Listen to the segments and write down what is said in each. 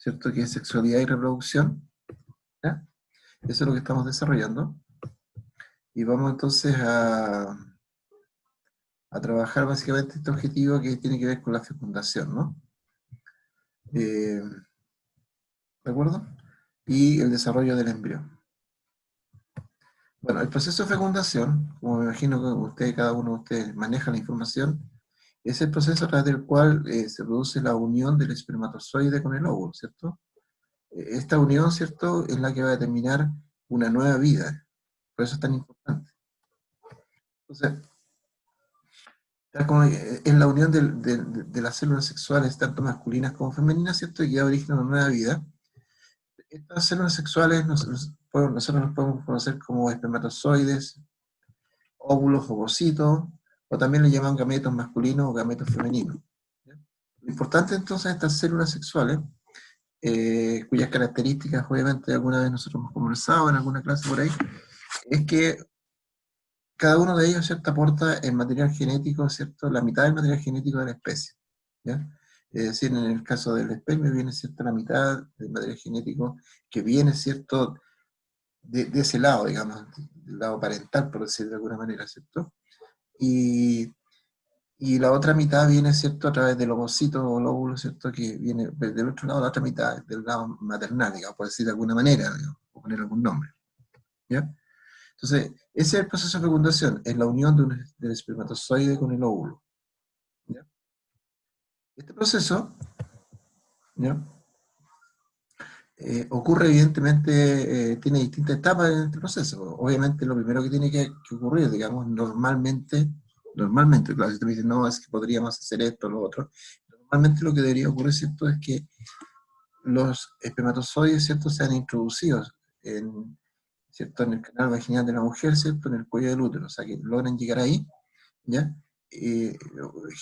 ¿cierto? Que es sexualidad y reproducción, ¿ya? Eso es lo que estamos desarrollando. Y vamos entonces a trabajar básicamente este objetivo que tiene que ver con la fecundación, ¿no? ¿De acuerdo? Y el desarrollo del embrión. Bueno, el proceso de fecundación, como me imagino que usted, cada uno de ustedes maneja la información, es el proceso a través del cual se produce la unión del espermatozoide con el óvulo, ¿cierto? Esta unión, ¿cierto?, es la que va a determinar una nueva vida. Por eso es tan importante. Entonces, tal como es la unión de las células sexuales, tanto masculinas como femeninas, ¿cierto?, y que da origen a una nueva vida. Estas células sexuales nosotros nos podemos conocer como espermatozoides, óvulos, ovocitos, o también le llaman gametos masculinos o gametos femeninos. ¿Ya? Lo importante entonces de estas células sexuales, cuyas características obviamente alguna vez nosotros hemos conversado en alguna clase por ahí, es que cada uno de ellos, ¿cierto?, aporta el material genético, ¿cierto?, la mitad del material genético de la especie, ¿ya? Es decir, en el caso del espermio viene, ¿cierto?, la mitad del material genético que viene, ¿cierto?, de ese lado, digamos, del lado parental, por decir de alguna manera, ¿cierto? Y, y la otra mitad viene, ¿cierto?, a través del ovocito o lóbulo, ¿cierto?, que viene del otro lado, la otra mitad, del lado maternal, digamos, por decir de alguna manera, digamos, o poner algún nombre, ¿ya? Entonces, ese es el proceso de fecundación, es la unión del espermatozoide con el óvulo, ¿ya? Este proceso, ¿ya?, ocurre evidentemente, tiene distintas etapas en este proceso. Obviamente lo primero que tiene que ocurrir, digamos, normalmente, claro, si tú me dices, no, es que podríamos hacer esto o lo otro, normalmente lo que debería ocurrir, ¿cierto?, es que los espermatozoides, ¿cierto?, sean introducidos en, ¿cierto?, en el canal vaginal de la mujer, ¿cierto?, en el cuello del útero, o sea, que logren llegar ahí, ¿ya? Eh,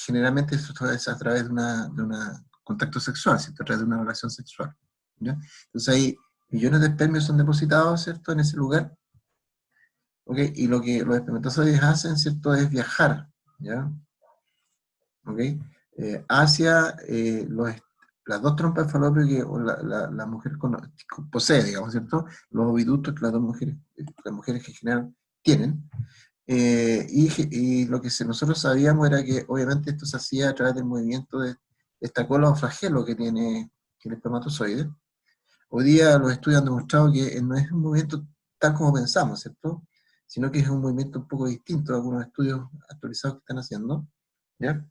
Generalmente esto es a través de una contacto sexual, ¿cierto?, a través de una relación sexual, ¿ya? Entonces ahí millones de espermios son depositados, ¿cierto?, en ese lugar, ¿ok? Y lo que los espermatozoides hacen, ¿cierto?, es viajar, ¿ya? ¿Ok? Hacia las dos trompas de falopio que la mujer posee, digamos, ¿cierto? Los oviductos que las mujeres en general tienen. Y lo que nosotros sabíamos era que obviamente esto se hacía a través del movimiento de esta cola o flagelo que tiene el espermatozoide. Hoy día los estudios han demostrado que no es un movimiento tal como pensamos, ¿cierto? Sino que es un movimiento un poco distinto a algunos estudios actualizados que están haciendo, ¿ya?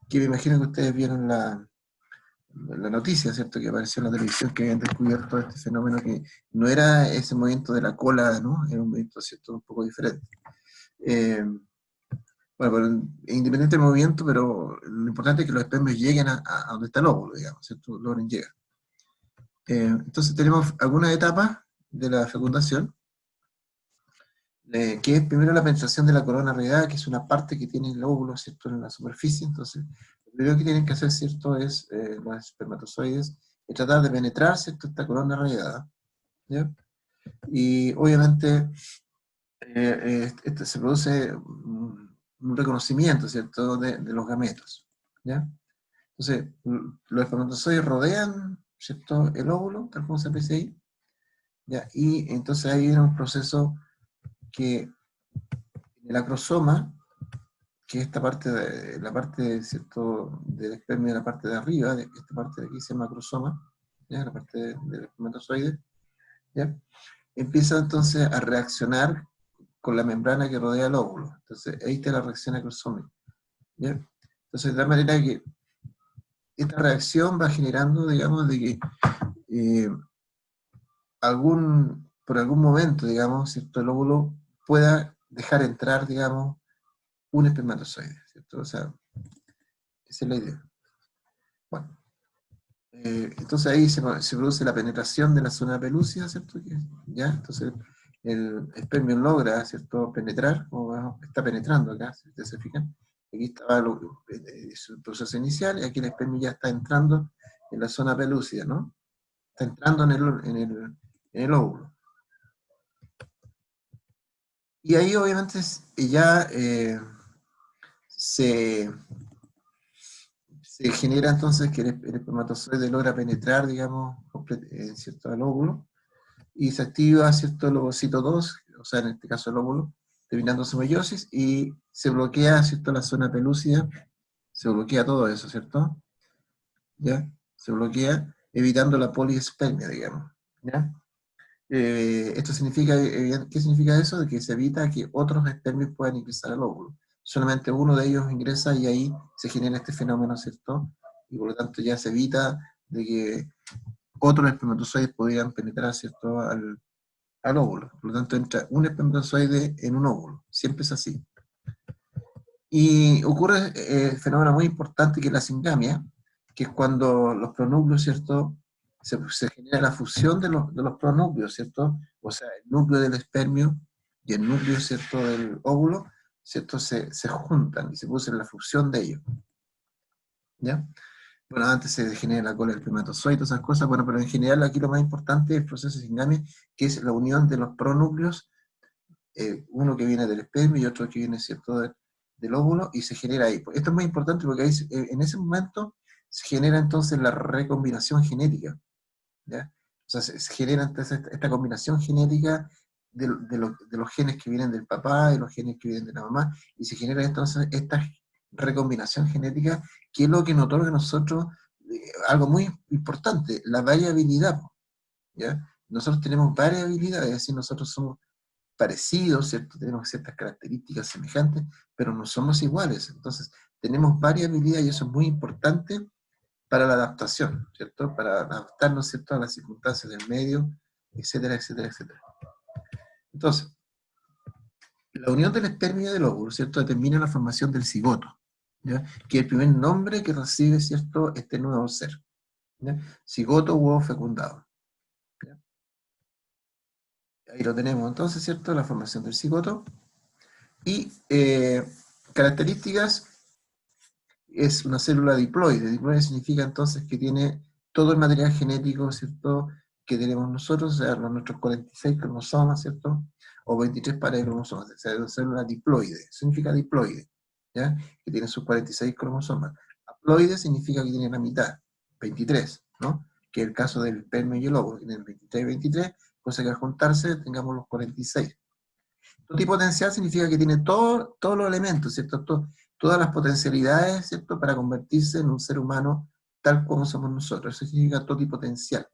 Que me imagino que ustedes vieron la noticia, ¿cierto?, que apareció en la televisión, que habían descubierto este fenómeno que no era ese movimiento de la cola, ¿no? Era un movimiento, ¿cierto?, un poco diferente. Bueno, pero independiente del movimiento, pero lo importante es que los espermios lleguen a donde está el óvulo, digamos, ¿cierto?, logren llegar. Entonces tenemos algunas etapas de la fecundación, que es primero la penetración de la corona rodeada, que es una parte que tiene el óvulo, ¿cierto?, en la superficie. Entonces, lo primero que tienen que hacer, ¿cierto?, es los espermatozoides, es tratar de penetrar, ¿cierto?, esta corona rodeada, ¿ya? Y obviamente se produce un reconocimiento, ¿cierto?, de los gametos, ¿ya? Entonces, los espermatozoides rodean, ¿cierto?, el óvulo, tal como se aprecia ahí, ¿ya? Y entonces ahí viene un proceso que en el acrosoma, que es esta parte la parte, ¿cierto?, del espermio de la parte de arriba, de esta parte de aquí se llama acrosoma, ¿ya?, la parte del espermatozoide, ¿ya?, empieza entonces a reaccionar con la membrana que rodea el óvulo. Entonces ahí está la reacción acrosómica, ¿ya? Entonces de tal manera que esta reacción va generando, digamos, de que eh, por algún momento, digamos, ¿cierto?, el óvulo pueda dejar entrar, digamos, un espermatozoide, ¿cierto? O sea, esa es la idea. Bueno, entonces ahí se produce la penetración de la zona pelúcida, ¿cierto? ¿Ya? Entonces el espermio logra, ¿cierto?, penetrar, como está penetrando acá, si ustedes se fijan. Aquí estaba su proceso inicial, y aquí el espermio ya está entrando en la zona pelúcida, ¿no? Está entrando en el óvulo. Y ahí obviamente ya se se genera entonces que el espermatozoide logra penetrar, digamos, ¿cierto?, al óvulo, y se activa, ¿cierto?, el ovocito 2, o sea, en este caso el óvulo, terminando su meiosis, y se bloquea, ¿cierto?, la zona pelúcida, se bloquea todo eso, ¿cierto? ¿Ya? Se bloquea, evitando la poliespermia, digamos, ¿ya? Esto significa, ¿qué significa eso? De que se evita que otros espermios puedan ingresar al óvulo. Solamente uno de ellos ingresa y ahí se genera este fenómeno, ¿cierto? Y por lo tanto ya se evita de que otros espermatozoides pudieran penetrar, ¿cierto?, al óvulo. Por lo tanto entra un espermatozoide en un óvulo. Siempre es así. Y ocurre el fenómeno muy importante que es la singamia, que es cuando los pronúcleos, ¿cierto?, se genera la fusión de los pronúcleos, ¿cierto? O sea, el núcleo del espermio y el núcleo, ¿cierto?, del óvulo, ¿cierto?, se juntan y se produce la fusión de ellos, ¿ya? Bueno, antes se genera la cola del espermatozoide, esas cosas, bueno, pero en general aquí lo más importante es el proceso de singamia, que es la unión de los pronúcleos, uno que viene del espermio y otro que viene, ¿cierto?, del óvulo, y se genera ahí. Esto es muy importante porque ahí, en ese momento se genera entonces la recombinación genética, ¿ya? O sea, se genera entonces esta combinación genética de los genes que vienen del papá y los genes que vienen de la mamá, y se genera entonces esta recombinación genética, que es lo que nos otorga a nosotros algo muy importante, la variabilidad, ¿ya? Nosotros tenemos variabilidad, es decir, nosotros somos parecidos, ¿cierto? Tenemos ciertas características semejantes, pero no somos iguales. Entonces, tenemos variabilidad y eso es muy importante para la adaptación, ¿cierto? Para adaptarnos, ¿cierto?, a las circunstancias del medio, etcétera, etcétera, etcétera. Entonces, la unión del espermio y del óvulo, ¿cierto?, determina la formación del cigoto, ¿ya?, que es el primer nombre que recibe, ¿cierto?, este nuevo ser, ¿ya? Cigoto u ovo fecundado, ¿ya? Ahí lo tenemos entonces, ¿cierto?, la formación del cigoto. Y características: es una célula diploide. Diploide significa entonces que tiene todo el material genético, ¿cierto?, que tenemos nosotros, o sea, nuestros 46 cromosomas, ¿cierto?, o 23 pares de cromosomas, o sea, una célula diploide, significa diploide, ¿ya?, que tiene sus 46 cromosomas. Haploide significa que tiene la mitad, 23, ¿no?, que es el caso del espermio y el óvulo, que tienen 23 y 23, cosa que al juntarse tengamos los 46. Totipotencial significa que tiene todos los elementos, ¿cierto? Todas las potencialidades, ¿cierto?, para convertirse en un ser humano tal como somos nosotros. Eso significa totipotencial,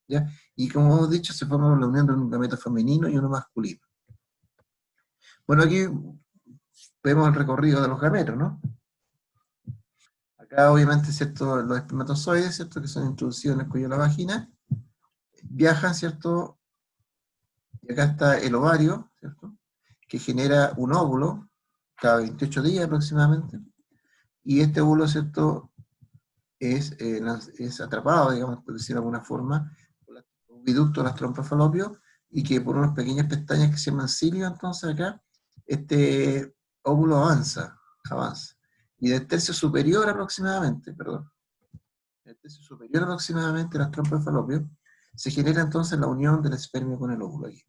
¿ya? Y como hemos dicho, se forma la unión de un gameta femenino y uno masculino. Bueno, aquí vemos el recorrido de los gametos, ¿no? Acá obviamente, ¿cierto?, los espermatozoides, ¿cierto?, que son introducidos en el cuello de la vagina, viajan, ¿cierto?, y acá está el ovario, ¿cierto?, que genera un óvulo cada 28 días aproximadamente, y este óvulo, ¿cierto?, es atrapado, digamos, por decirlo de alguna forma, por los oviductos de las trompas falopio, y que por unas pequeñas pestañas que se llaman cilios, entonces acá, este óvulo avanza, y del tercio superior aproximadamente, del tercio superior aproximadamente las trompas falopio, se genera entonces la unión del espermio con el óvulo aquí.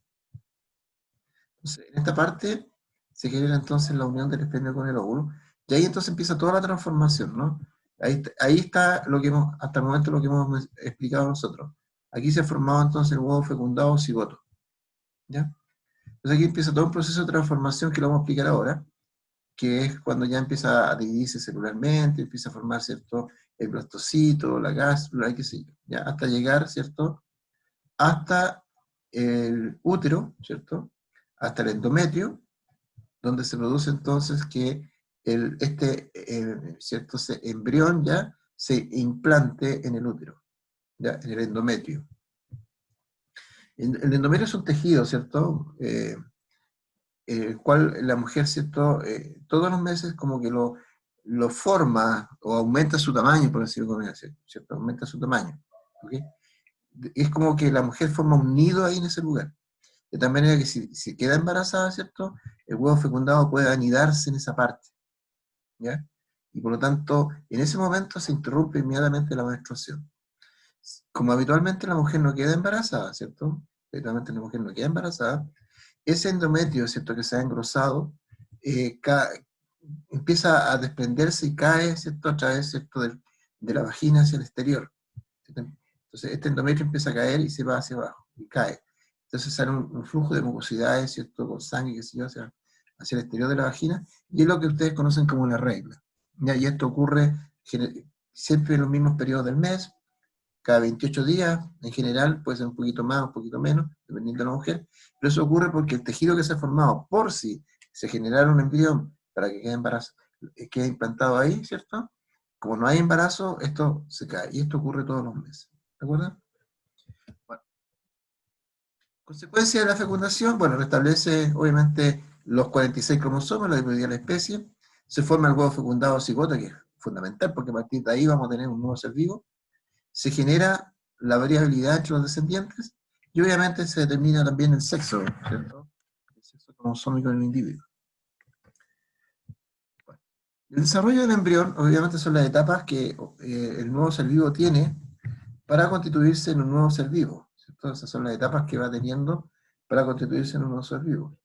Entonces, en esta parte se genera entonces la unión del espermio con el óvulo, y ahí entonces empieza toda la transformación, ¿no? Ahí está lo que hasta el momento lo que hemos explicado nosotros. Aquí se ha formado entonces el huevo fecundado o cigoto, ¿ya? Entonces aquí empieza todo un proceso de transformación que lo vamos a explicar ahora, que es cuando ya empieza a dividirse celularmente, empieza a formar, ¿cierto?, el blastocito, la gástrula, y qué sé yo, ¿ya? Hasta llegar, ¿cierto?, hasta el útero, ¿cierto?, hasta el endometrio, donde se produce entonces que ¿cierto?, embrión ya se implante en el útero, ya, en el endometrio. El endometrio es un tejido, ¿cierto?, el cual la mujer, ¿cierto?, todos los meses como que lo forma o aumenta su tamaño, por decirlo así, ¿cierto?, aumenta su tamaño, ¿okay? Es como que la mujer forma un nido ahí en ese lugar. De tal manera que si queda embarazada, ¿cierto?, el huevo fecundado puede anidarse en esa parte, ¿ya? Y por lo tanto, en ese momento se interrumpe inmediatamente la menstruación. Como habitualmente la mujer no queda embarazada, ¿cierto? Habitualmente la mujer no queda embarazada, ese endometrio, ¿cierto?, que se ha engrosado, empieza a desprenderse y cae, ¿cierto?, a través, ¿cierto?, de la vagina hacia el exterior. Entonces este endometrio empieza a caer y se va hacia abajo, y cae. Entonces sale un flujo de mucosidades, ¿cierto? Con sangre, qué sé yo, hacia el exterior de la vagina, y es lo que ustedes conocen como la regla. ¿Ya? Y esto ocurre siempre en los mismos periodos del mes, cada 28 días, en general, puede ser un poquito más, un poquito menos, dependiendo de la mujer, pero eso ocurre porque el tejido que se ha formado, por si se generara un embrión para que quede implantado ahí, ¿cierto? Como no hay embarazo, esto se cae, y esto ocurre todos los meses, ¿de acuerdo? Bueno, consecuencia de la fecundación, bueno, restablece, obviamente, los 46 cromosomas, la diversidad de la especie, se forma el huevo fecundado cigoto, que es fundamental, porque a partir de ahí vamos a tener un nuevo ser vivo, se genera la variabilidad entre los descendientes, y obviamente se determina también el sexo, ¿cierto? El sexo cromosómico del individuo. Bueno, el desarrollo del embrión, obviamente, son las etapas que el nuevo ser vivo tiene para constituirse en un nuevo ser vivo, ¿cierto? Esas son las etapas que va teniendo para constituirse en un nuevo ser vivo.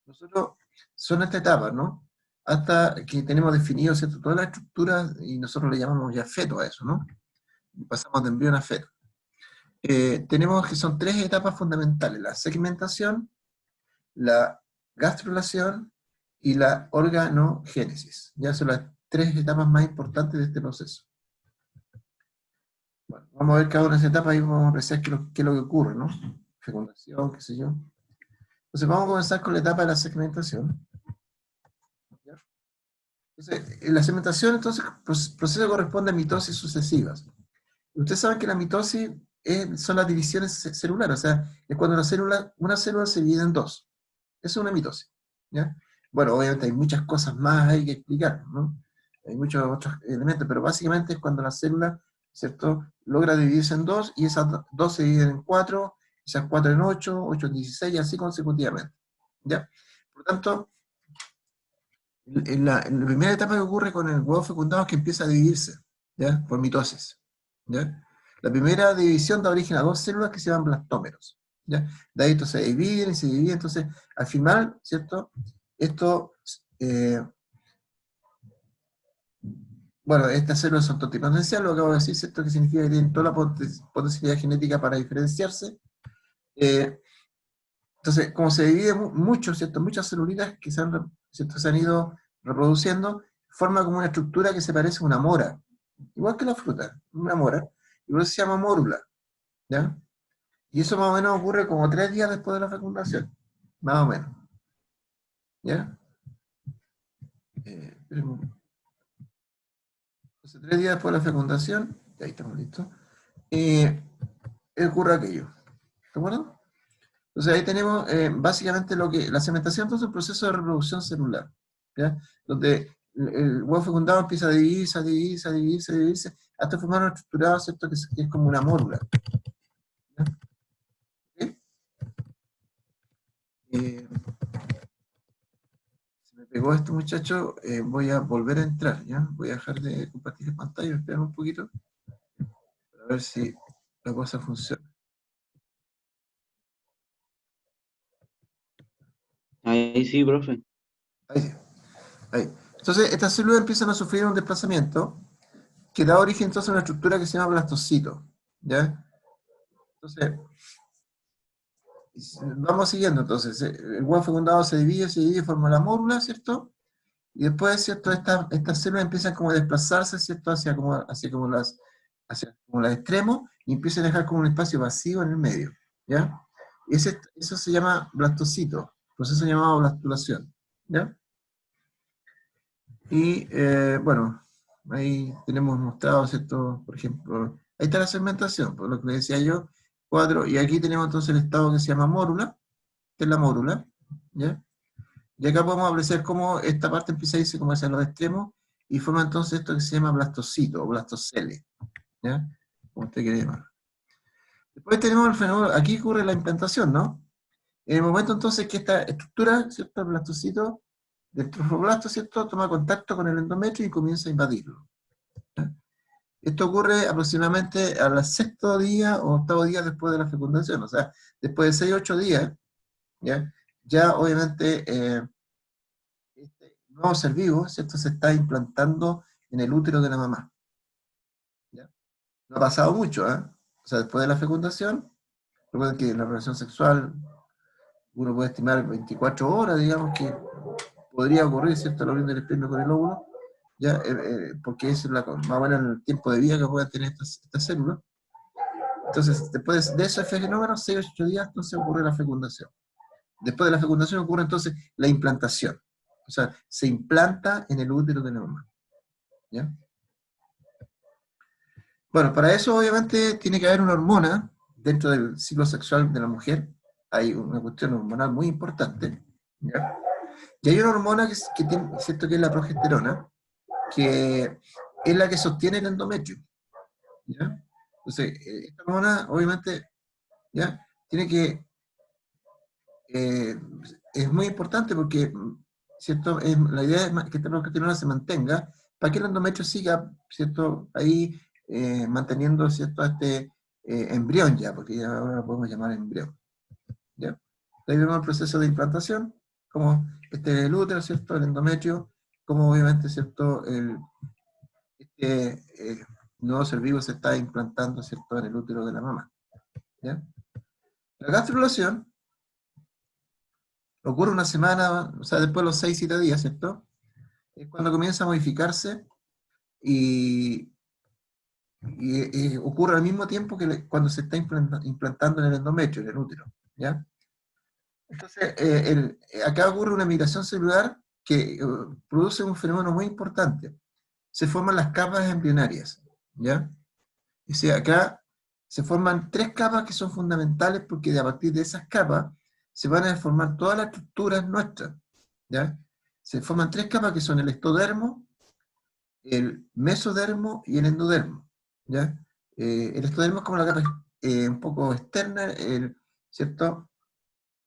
Nosotros, son estas etapas, ¿no? Hasta que tenemos definido, ¿cierto?, toda la estructura, y nosotros le llamamos ya feto a eso, ¿no? Pasamos de embrión a feto. Tenemos que son tres etapas fundamentales: la segmentación, la gastrulación y la organogénesis. Ya son las tres etapas más importantes de este proceso. Bueno, vamos a ver cada una de esas etapas y vamos a apreciar qué es lo que ocurre, ¿no? Fecundación, qué sé yo. Entonces vamos a comenzar con la etapa de la segmentación. Entonces, en la segmentación, entonces, el proceso corresponde a mitosis sucesivas. Ustedes saben que la mitosis son las divisiones celulares, o sea, es cuando una célula se divide en dos. Eso es una mitosis, ¿ya? Bueno, obviamente hay muchas cosas más ahí que explicar, ¿no? Hay muchos otros elementos, pero básicamente es cuando la célula, ¿cierto?, logra dividirse en dos, y esas dos se dividen en cuatro, esas cuatro en ocho, ocho en 16, y así consecutivamente, ¿ya? Por lo tanto, en la primera etapa que ocurre con el huevo fecundado es que empieza a dividirse, ¿ya?, por mitosis, ¿ya? La primera división da origen a dos células que se llaman blastómeros, ¿ya? De ahí esto se dividen y se dividen, entonces, al final, ¿cierto?, esto, bueno, estas células son totipotenciales, lo que acabo de decir, ¿cierto?, que significa que tienen toda la potencialidad genética para diferenciarse. Entonces, como se divide mucho, ¿cierto?, muchas celulitas que ¿cierto?, se han ido reproduciendo, forma como una estructura que se parece a una mora, igual que la fruta, una mora, y por eso se llama mórula, ¿ya? Y eso más o menos ocurre como 3 días después de la fecundación, más o menos, ¿ya? Entonces, 3 días después de la fecundación, y ahí estamos listos, ocurre aquello, ¿de acuerdo? Entonces ahí tenemos básicamente la segmentación, entonces el proceso de reproducción celular, ¿ya? Donde el huevo fecundado empieza a dividirse, a dividirse, a dividirse, a dividirse, hasta formar un estructurado, ¿cierto?, que es como una mórula. ¿Ya? ¿Okay? Se me pegó esto, muchacho, voy a volver a entrar, ¿ya? Voy a dejar de compartir pantalla, esperar un poquito, para ver si la cosa funciona. Ahí sí, profe. Ahí, ahí. Entonces, estas células empiezan a sufrir un desplazamiento que da origen entonces a una estructura que se llama blastocito, ¿ya? Entonces, vamos siguiendo, entonces, el huevo fecundado se divide, forma la mórula, ¿cierto? Y después, ¿cierto?, estas células empiezan como a desplazarse, ¿cierto?, hacia como los extremos, y empiezan a dejar como un espacio vacío en el medio, ¿ya? Y eso se llama blastocito, proceso llamado blastulación, ¿ya? Y, bueno, ahí tenemos mostrado, ¿cierto?, por ejemplo, ahí está la segmentación, por lo que le decía yo, 4, y aquí tenemos entonces el estado que se llama mórula, que es la mórula, ¿ya? Y acá podemos apreciar cómo esta parte empieza a irse como hacia los extremos, y forma entonces esto que se llama blastocito, o blastocele, ¿ya? Como usted quiere llamar. Después tenemos el fenómeno, aquí ocurre la implantación, ¿no? En el momento entonces que esta estructura, ¿cierto?, el blastocito, del trofoblasto, ¿cierto?, toma contacto con el endometrio y comienza a invadirlo, ¿ya? Esto ocurre aproximadamente al sexto día o octavo día después de la fecundación, o sea, después de 6 o 8 días, ¿ya? Ya obviamente este nuevo ser vivo, ¿cierto?, se está implantando en el útero de la mamá, No ha pasado mucho, ¿eh? O sea, después de la fecundación, recuerden que la relación sexual uno puede estimar 24 horas, digamos, que podría ocurrir, ¿cierto?, la unión del esperma con el óvulo, ya, porque es más o menos el tiempo de vida que puedan tener estas células. Entonces, después de esos fenómenos, 6 o 8 días, entonces ocurre la fecundación. Después de la fecundación ocurre entonces la implantación. O sea, se implanta en el útero de la mamá. ¿Ya? Bueno, para eso obviamente tiene que haber una hormona dentro del ciclo sexual de la mujer. Hay una cuestión hormonal muy importante. ¿Ya? Y hay una hormona que tiene, ¿cierto?, que es la progesterona, que es la que sostiene el endometrio. ¿Ya? Entonces, esta hormona obviamente, ¿ya?, tiene que es muy importante porque, ¿cierto?, la idea es que esta progesterona se mantenga para que el endometrio siga, ¿cierto?, ahí manteniendo, ¿cierto?, este embrión ya, porque ya ahora lo podemos llamar embrión. ¿Ya? Ahí vemos el proceso de implantación, como el útero, ¿cierto?, el endometrio, como obviamente, ¿cierto?, este nuevo ser vivo se está implantando, ¿cierto?, en el útero de la mamá. ¿Ya? La gastrulación ocurre una semana, o sea, después de los 6-7 días, ¿cierto? Es cuando comienza a modificarse y, y ocurre al mismo tiempo que cuando se está implantando en el endometrio, en el útero, ¿ya? Entonces, acá ocurre una migración celular que produce un fenómeno muy importante. Se forman las capas embrionarias, ¿ya? O sea, acá se forman 3 capas que son fundamentales porque a partir de esas capas se van a formar todas las estructuras nuestras, ¿ya? Se forman 3 capas que son el ectodermo, el mesodermo y el endodermo, ¿ya? El ectodermo es como la capa un poco externa, ¿cierto?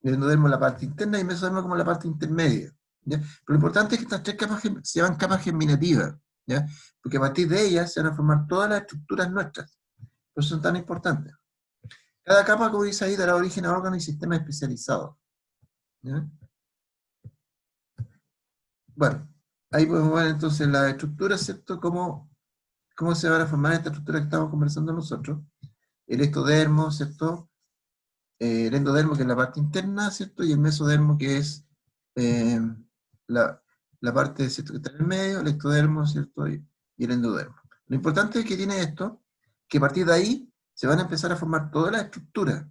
El endodermo es la parte interna y el mesodermo como la parte intermedia, ¿ya? Pero lo importante es que estas 3 capas se llaman capas germinativas, ¿ya? Porque a partir de ellas se van a formar todas las estructuras nuestras. Por eso son tan importantes. Cada capa, como dice ahí, dará origen a órganos y sistemas especializados. ¿Ya? Bueno, ahí podemos ver entonces la estructura, ¿cierto? Cómo se van a formar esta estructura que estamos conversando nosotros. El ectodermo, ¿cierto? El endodermo, que es la parte interna, ¿cierto? Y el mesodermo, que es eh, la, la parte, ¿cierto?, que está en el medio, el ectodermo, ¿cierto? Y el endodermo. Lo importante es que tiene esto, que a partir de ahí se van a empezar a formar todas las estructuras,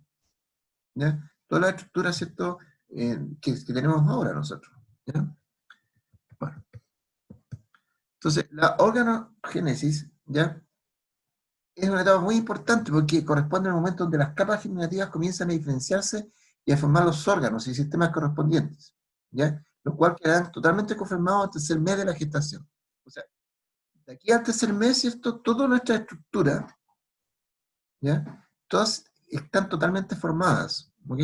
¿ya? Todas las estructuras, ¿cierto?, que tenemos ahora nosotros, ¿ya? Bueno, entonces, la organogénesis, ¿ya?, es una etapa muy importante porque corresponde al momento donde las capas germinativas comienzan a diferenciarse y a formar los órganos y sistemas correspondientes, ¿ya? Los cuales quedan totalmente confirmados al tercer mes de la gestación. O sea, de aquí al tercer mes, ¿cierto?, toda nuestra estructura, ¿ya?, todas están totalmente formadas, ¿ok?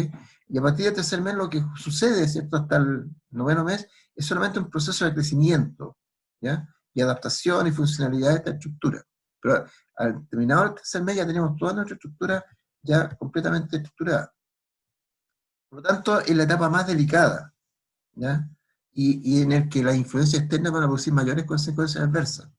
Y a partir del tercer mes lo que sucede, ¿cierto?, hasta el noveno mes, es solamente un proceso de crecimiento, ¿ya?, y adaptación y funcionalidad de esta estructura. Pero al terminado el tercer mes ya tenemos toda nuestra estructura ya completamente estructurada. Por lo tanto, es la etapa más delicada, ¿ya? Y en el que las influencias externas van a producir mayores consecuencias adversas,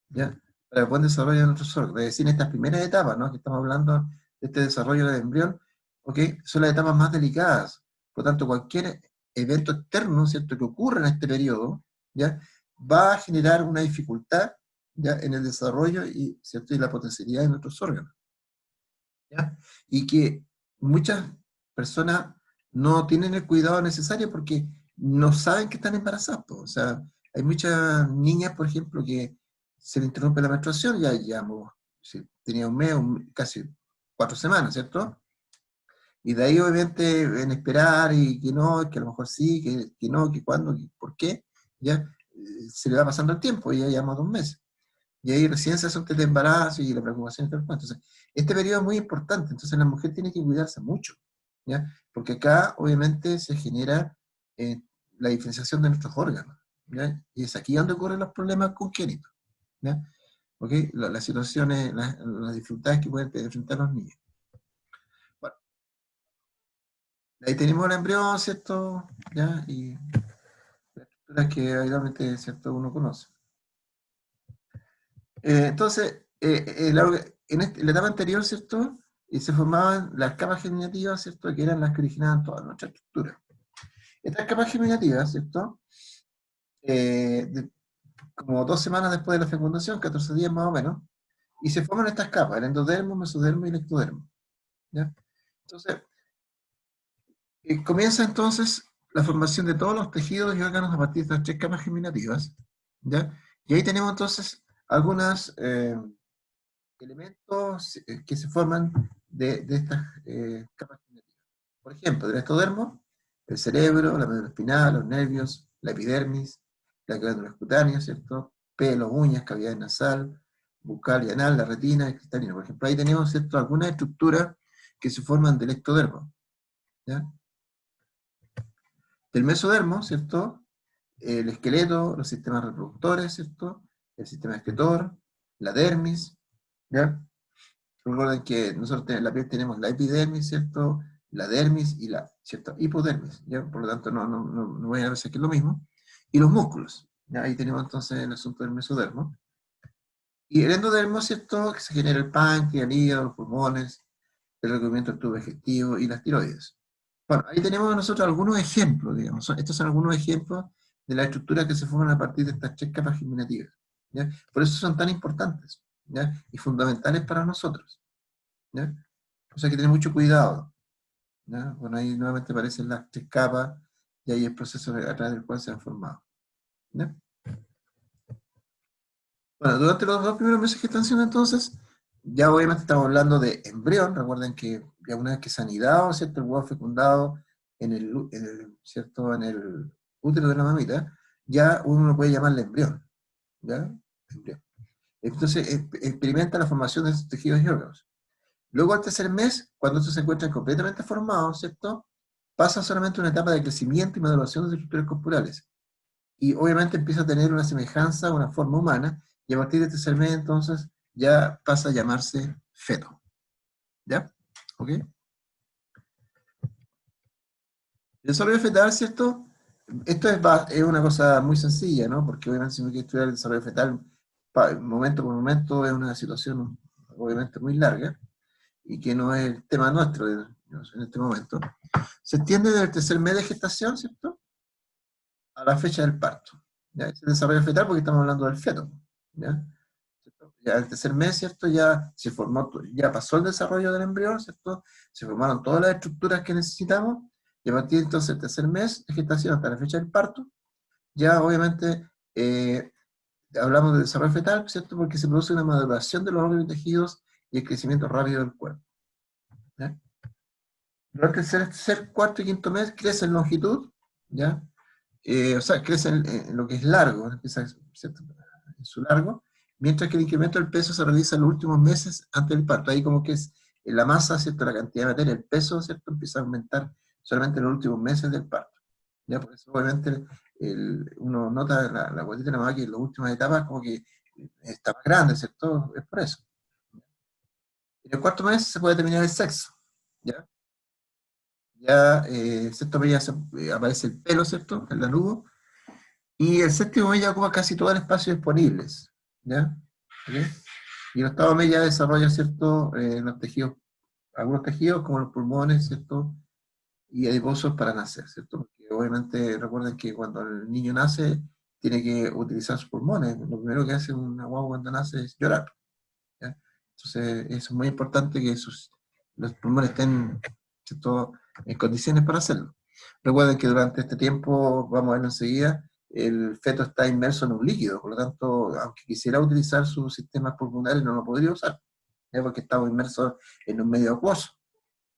¿ya?, para el buen desarrollo de nuestros órganos. Es decir, en estas primeras etapas, ¿no?, que estamos hablando de este desarrollo del embrión, ¿ok?, son las etapas más delicadas. Por lo tanto, cualquier evento externo, ¿cierto?, que ocurra en este periodo, ¿ya?, va a generar una dificultad, ¿ya?, en el desarrollo y, ¿cierto?, y la potencialidad de nuestros órganos, ¿ya? Y que muchas personas no tienen el cuidado necesario porque no saben que están embarazadas, po. O sea, hay muchas niñas, por ejemplo, que se le interrumpe la menstruación, ya llevamos, si tenía un mes, casi 4 semanas, ¿cierto? Y de ahí obviamente en esperar y que no, que a lo mejor sí, que no, que cuándo, que por qué, ya se le va pasando el tiempo, y ya llevamos 2 meses. Y ahí recién se hace un test de embarazo y la preocupación y todo el cuento. Entonces, este periodo es muy importante, entonces la mujer tiene que cuidarse mucho, ¿ya? Porque acá obviamente se genera eh, la diferenciación de nuestros órganos, ¿ya? Y es aquí donde ocurren los problemas congénitos, ¿ya? ¿Ok? Las situaciones, las dificultades que pueden enfrentar los niños. Bueno, ahí tenemos el embrión, ¿cierto? ¿Ya? Y las estructuras que habitualmente, ¿cierto?, uno conoce. Entonces, en la etapa anterior, ¿cierto? Se formaban las capas germinativas, ¿cierto? Que eran las que originaban toda nuestra estructura. Estas capas germinativas, ¿cierto? Como 2 semanas después de la fecundación, 14 días más o menos, y se forman estas capas, el endodermo, mesodermo y el ectodermo. ¿Ya? Entonces, comienza entonces la formación de todos los tejidos y órganos a partir de estas 3 capas germinativas. ¿Ya? Y ahí tenemos entonces algunos elementos que se forman de estas capas germinativas. Por ejemplo, del ectodermo, el cerebro, la médula espinal, los nervios, la epidermis, la glándula cutánea, ¿cierto? Pelo, uñas, cavidad nasal, bucal y anal, la retina, el cristalino. Por ejemplo, ahí tenemos, ¿cierto?, algunas estructuras que se forman del ectodermo. ¿Ya? Del mesodermo, ¿cierto?, el esqueleto, los sistemas reproductores, ¿cierto?, el sistema excretor, la dermis, ¿ya? Recuerden que nosotros en la piel tenemos la epidermis, ¿cierto?, la dermis y la, ¿cierto?, hipodermis, ¿ya? Por lo tanto no vayan a pensar que es lo mismo. Y los músculos, ¿ya? Ahí tenemos entonces el asunto del mesodermo. Y el endodermo, ¿cierto?, que se genera el páncreas, el hígado, los pulmones, el recubrimiento del tubo digestivo y las tiroides. Bueno, ahí tenemos nosotros algunos ejemplos, digamos. Estos son algunos ejemplos de las estructuras que se forman a partir de estas 3 capas germinativas, ¿ya? Por eso son tan importantes, ¿ya? Y fundamentales para nosotros, ¿ya? O sea, hay que tener mucho cuidado, ¿ya? Bueno, ahí nuevamente aparecen las 3 capas y ahí el proceso a través del cual se han formado, ¿ya? Bueno, durante los 2 primeros meses de gestación, entonces, ya obviamente estamos hablando de embrión. Recuerden que ya una vez que se han anidado, ¿cierto?, el huevo fecundado ¿cierto?, en el útero de la mamita, ya uno puede llamarle embrión, ¿ya? Embrión. Entonces, experimenta la formación de estos tejidos y órganos. Luego, al tercer mes, cuando estos se encuentran completamente formados, ¿cierto?, pasa solamente una etapa de crecimiento y maduración de sus estructuras corporales. Y obviamente empieza a tener una semejanza, una forma humana, y a partir de tercer mes, entonces, ya pasa a llamarse feto. ¿Ya? ¿Ok? El desarrollo fetal, ¿cierto? Esto es una cosa muy sencilla, ¿no? Porque obviamente si uno quiere estudiar el desarrollo fetal, momento por momento, es una situación obviamente muy larga, y que no es el tema nuestro en este momento. Se extiende desde el tercer mes de gestación, ¿cierto?, a la fecha del parto. ¿Ya? Es el desarrollo fetal porque estamos hablando del feto. ¿Ya? Ya el tercer mes, ¿cierto?, ya se formó, ya pasó el desarrollo del embrión, ¿cierto?, se formaron todas las estructuras que necesitamos, y a partir de entonces el tercer mes de gestación hasta la fecha del parto, ya obviamente hablamos de desarrollo fetal, ¿cierto?, porque se produce una maduración de los órganos y tejidos y el crecimiento rápido del cuerpo. ¿Ya? Durante el tercer, cuarto y quinto mes crece en longitud, ¿ya? O sea, crece en lo que es largo, empieza, ¿cierto?, en su largo, mientras que el incremento del peso se realiza en los últimos meses antes del parto. Ahí como que es la masa, ¿cierto?, la cantidad de materia, el peso, ¿cierto?, empieza a aumentar solamente en los últimos meses del parto. ¿Ya? Por eso obviamente uno nota la guatita de la mamá que en las últimas etapas como que está más grande, ¿cierto? Es por eso. En el cuarto mes se puede determinar el sexo, ¿ya? Ya, sexto mes ya aparece el pelo, ¿cierto?, el lanugo, y el séptimo mes ya ocupa casi todo el espacio disponible, ¿ya? ¿Okay? Y el octavo mes ya desarrolla, ¿cierto?, los tejidos, algunos tejidos como los pulmones, ¿cierto?, y adiposos para nacer, ¿cierto? Porque obviamente recuerden que cuando el niño nace tiene que utilizar sus pulmones. Lo primero que hace una guagua cuando nace es llorar, ¿ya? Entonces eso es muy importante que los pulmones estén, ¿cierto?, en condiciones para hacerlo. Recuerden que durante este tiempo, vamos a verlo enseguida, el feto está inmerso en un líquido, por lo tanto, aunque quisiera utilizar sus sistemas pulmonares, no lo podría usar, ¿ya? Porque estamos inmersos en un medio acuoso.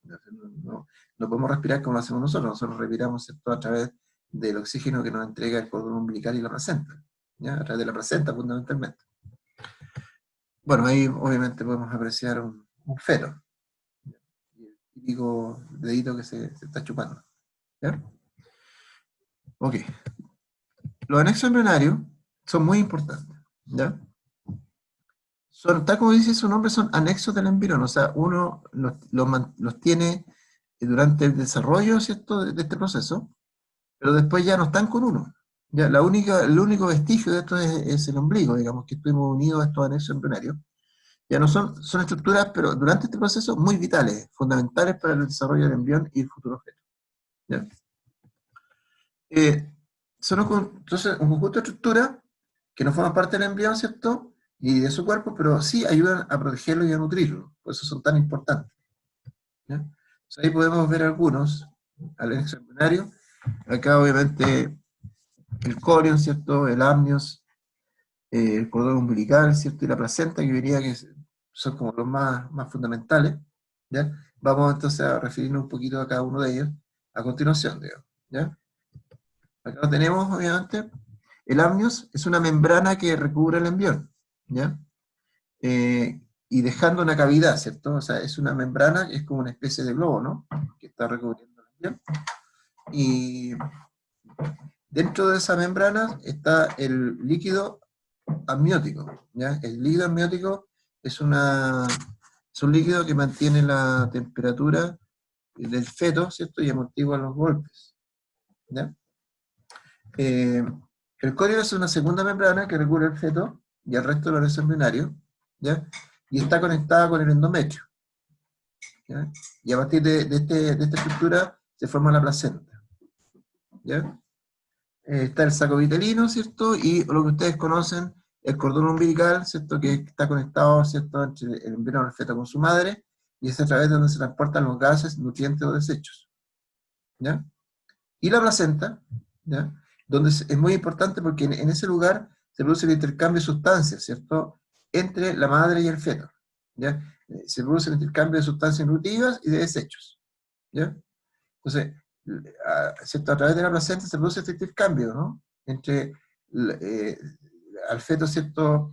No podemos respirar como lo hacemos nosotros respiramos, ¿cierto?, a través del oxígeno que nos entrega el cordón umbilical y la placenta, ¿ya? A través de la placenta fundamentalmente. Bueno, ahí obviamente podemos apreciar un feto, y el típico dedito que se está chupando, ¿ya? Ok. Los anexos embrionarios son muy importantes, ¿ya? Tal como dice su nombre, son anexos del embrión, o sea, uno los tiene durante el desarrollo, ¿cierto?, de este proceso, pero después ya no están con uno. Ya, el único vestigio de esto es el ombligo, digamos, que estuvimos unidos a estos anexos embrionarios, Ya no son estructuras, pero durante este proceso muy vitales, fundamentales para el desarrollo del embrión y el futuro feto. ¿Ya? Eh, entonces, un conjunto de estructuras que no forman parte del embrión, ¿cierto? Y de su cuerpo, pero sí ayudan a protegerlo y a nutrirlo. Por eso son tan importantes. ¿Ya? Entonces, ahí podemos ver algunos al examinario. Acá, obviamente, el corion, ¿cierto? El amnios, el cordón umbilical, ¿cierto? Y la placenta, que diría que son como los más fundamentales. ¿Ya? Vamos entonces a referirnos un poquito a cada uno de ellos a continuación, digamos. ¿Ya? Acá lo tenemos, obviamente. El amnios es una membrana que recubre el embrión, ¿ya? Y dejando una cavidad, ¿cierto? O sea, es una membrana que es como una especie de globo, ¿no? Que está recubriendo el embrión. Y dentro de esa membrana está el líquido amniótico, ¿ya? El líquido amniótico es un líquido que mantiene la temperatura del feto, ¿cierto? Y amortigua los golpes, ¿ya? Eh, el córeo es una segunda membrana que recubre el feto y el resto del organismo embrionario, ¿ya? Y está conectada con el endometrio, ¿ya? Y a partir de esta estructura se forma la placenta, ¿ya? Está el saco vitelino, ¿cierto? Y lo que ustedes conocen, el cordón umbilical, ¿cierto? Que está conectado, ¿cierto? Entre el embrión y el feto con su madre, y es a través de donde se transportan los gases, nutrientes o desechos, ¿ya? Y la placenta, ¿ya? Donde es muy importante porque en ese lugar se produce el intercambio de sustancias, ¿cierto? Entre la madre y el feto, ¿ya? Se produce el intercambio de sustancias nutritivas y de desechos, ¿ya? Entonces, ¿cierto? A través de la placenta se produce este intercambio, ¿no? Entre al feto, ¿cierto?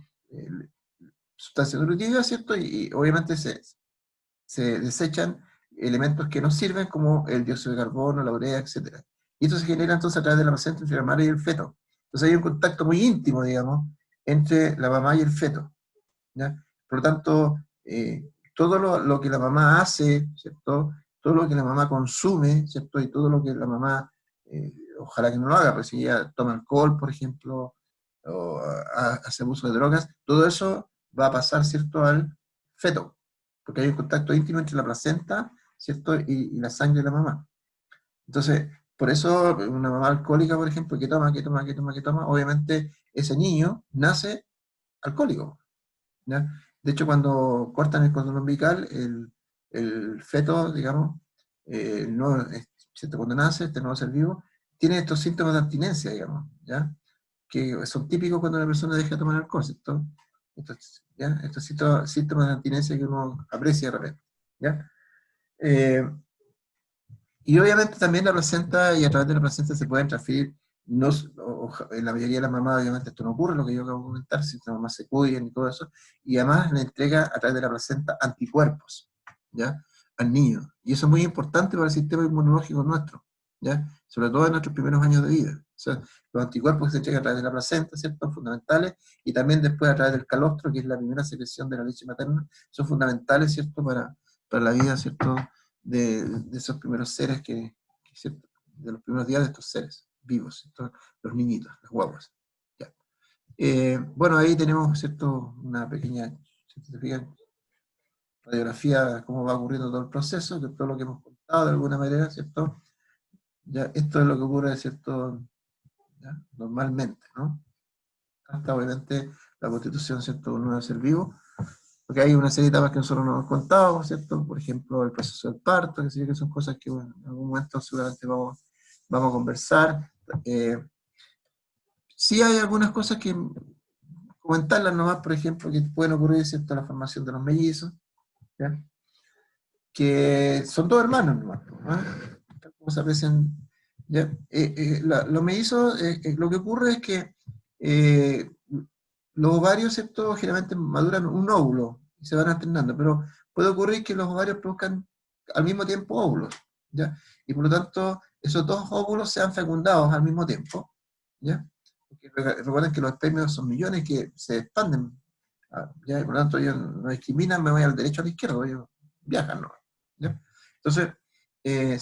Sustancias nutritivas, ¿cierto? Y obviamente se desechan elementos que no sirven, como el dióxido de carbono, la urea, etc. Y esto se genera entonces a través de la placenta entre la madre y el feto. Entonces hay un contacto muy íntimo, digamos, entre la mamá y el feto, ¿ya? Por lo tanto, todo lo que la mamá hace, ¿cierto? Todo lo que la mamá consume, ¿cierto? Y todo lo que la mamá, ojalá que no lo haga, pues si ella toma alcohol, por ejemplo, o hace uso de drogas, todo eso va a pasar, ¿cierto?, al feto, porque hay un contacto íntimo entre la placenta, ¿cierto?, y la sangre de la mamá. Entonces, por eso una mamá alcohólica, por ejemplo, que toma, obviamente ese niño nace alcohólico, ¿ya? De hecho, cuando cortan el cordón umbilical, el feto, digamos, no, ¿cierto? Cuando nace, este nuevo ser vivo, tiene estos síntomas de abstinencia, digamos, ¿ya? Que son típicos cuando una persona deja de tomar alcohol, ¿cierto? Estos síntomas de abstinencia que uno aprecia de repente, ¿ya? Eh, y obviamente también la placenta, y a través de la placenta se pueden transferir, no, en la mayoría de las mamás obviamente esto no ocurre, lo que yo acabo de comentar, si las mamás se cuidan y todo eso, y además le entrega a través de la placenta anticuerpos, ¿ya? Al niño. Y eso es muy importante para el sistema inmunológico nuestro, ¿ya? Sobre todo en nuestros primeros años de vida. O sea, los anticuerpos que se entregan a través de la placenta, ¿cierto? Fundamentales, y también después a través del calostro, que es la primera secreción de la leche materna, son fundamentales, ¿cierto? Para la vida, ¿cierto? De esos primeros seres ¿cierto? De los primeros días de estos seres vivos, ¿cierto? Los niñitos, las guaguas. Ya. Bueno, ahí tenemos, ¿cierto? Una pequeña, ¿cierto? ¿Se fijan? Radiografía de cómo va ocurriendo todo el proceso, de todo lo que hemos contado de alguna manera, ¿cierto? Ya, esto es lo que ocurre, ¿cierto? ¿Ya? Normalmente, ¿no? Hasta obviamente la constitución, ¿cierto? De un nuevo ser vivo, porque hay una serie de etapas que nosotros no hemos contado, ¿cierto? Por ejemplo, el proceso del parto, que son cosas que bueno, en algún momento seguramente vamos a conversar. Sí hay algunas cosas que comentarlas nomás, por ejemplo, que pueden ocurrir, ¿cierto? La formación de los mellizos, ¿ya? Que son dos hermanos nomás, ¿no? Como se aprecian, ¿ya? Los mellizos, lo que ocurre es que los ovarios, ¿cierto? Generalmente maduran un óvulo y se van alternando, pero puede ocurrir que los ovarios produzcan al mismo tiempo óvulos, ¿ya? Y por lo tanto, esos dos óvulos sean fecundados al mismo tiempo, ¿ya? Porque recuerden que los espermios son millones que se expanden, ¿ya? Y por lo tanto, ellos no discriminan, me voy al derecho o a la izquierda, ellos viajan, ¿no? ¿Ya? Entonces,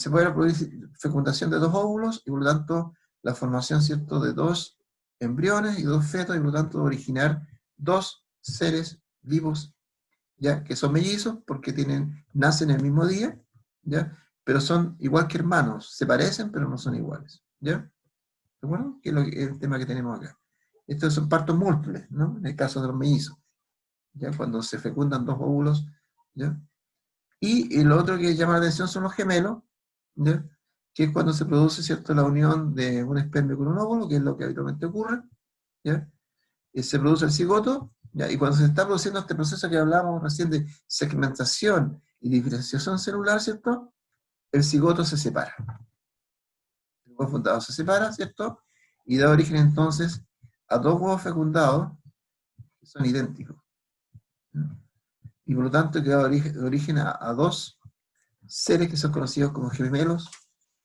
se puede producir fecundación de dos óvulos y por lo tanto la formación, ¿cierto?, de dos embriones y dos fetos y por lo tanto originar dos seres vivos ¿ya? Que son mellizos porque nacen el mismo día, ¿ya? Pero son igual que hermanos, se parecen pero no son iguales, ¿ya? ¿De acuerdo? Que es el tema que tenemos acá. Estos son partos múltiples, ¿no? En el caso de los mellizos, ¿ya? Cuando se fecundan dos óvulos, ¿ya? Y lo otro que llama la atención son los gemelos, ¿ya? Que es cuando se produce, ¿cierto?, la unión de un espermio con un óvulo, que es lo que habitualmente ocurre, ¿ya? Se produce el cigoto, ¿ya? Y cuando se está produciendo este proceso que hablábamos recién de segmentación y diferenciación celular, ¿cierto?, el cigoto se separa. El huevo fecundado se separa, ¿cierto?, y da origen entonces a dos huevos fecundados que son idénticos, ¿no? Y por lo tanto que da origen a dos seres que son conocidos como gemelos,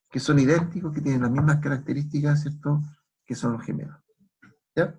que son idénticos, que tienen las mismas características, ¿cierto?, que son los gemelos. ¿Ya?